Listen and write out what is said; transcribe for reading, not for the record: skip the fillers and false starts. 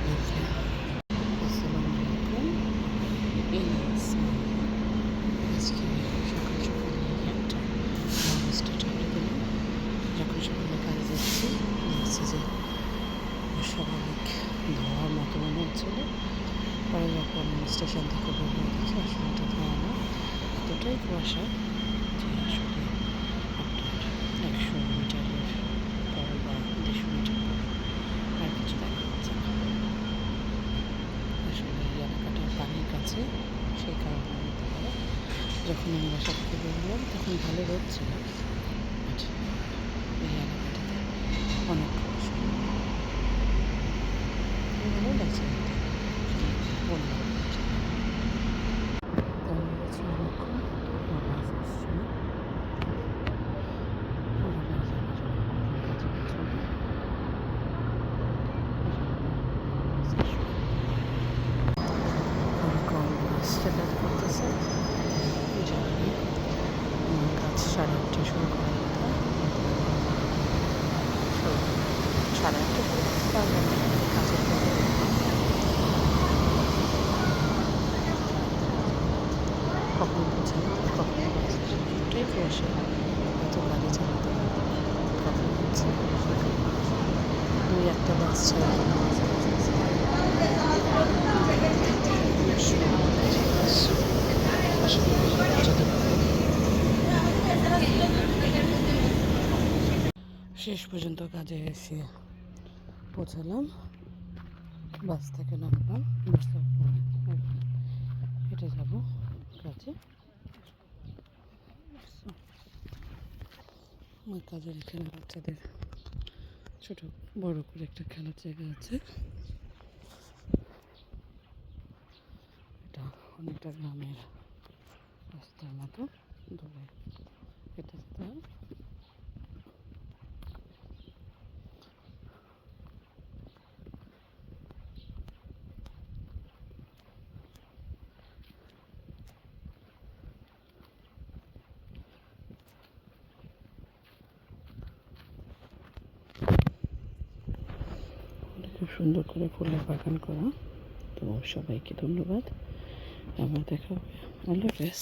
আসসালামু আলাইকুম। এই আসলাম আজকে সকাল সকালে একটা ব্লগ স্টার্ট করে দিলাম। যখন সকালে কাজে যাচ্ছি দেখছি যে স্বাভাবিক ধোঁয়ার মতো মনে হচ্ছিল। পরে যখন স্টেশন থেকে বের হয়ে দেখি আসলে এটা ধোঁয়া না, এতটাই কুয়াশা যে আসলে আপনার 100 মিটারের পর বা 150 মিটার পর আর কিছু দেখা যাচ্ছে না। আসলে এই এলাকাটা পানির কাছে, সেই কারণে হতে পারে। যখন আমি বাসা থেকে বেরোলাম তখন ভালো রোদ ছিল, বাট এই এলাকাটাতে অনেক কুয়াশা। ভালো লাগছে দেখতে, বললাম দাঁড়িয়ে গেছি অনেকক্ষণ, আমার বাস আসছে না। পুরো বাসে কাছে পিছনে কম বাসটা কাজ করতেছে। জানি আমার কাজ 8:30টায় শুরু করার কথা, 8:30 করে পারবো না কাজের পরে। কখন পৌঁছে কখন বাস আসে, এটাই কুয়াশা, এত গাড়ি চালাতে হয়, কখন হচ্ছে 2-1টা বাস ছাড়া কোনো বাস আসতেছে না। শেষ পর্যন্ত কাজে এসে পৌঁছালাম, বাস থেকে নামলাম, বাসের পরে হেঁটে যাব কাজে। আমার কাজের এখানে বাচ্চাদের ছোট বড় করে একটা খেলার জায়গা আছে। এটা অনেকটা গ্রামের রাস্তার মতো, দূরে হেঁটে যেতে হয়। খুব সুন্দর করে ফুলের বাগান করা। তো সবাইকে ধন্যবাদ, আবার দেখা হবে। আল্লাহ হাফেজ।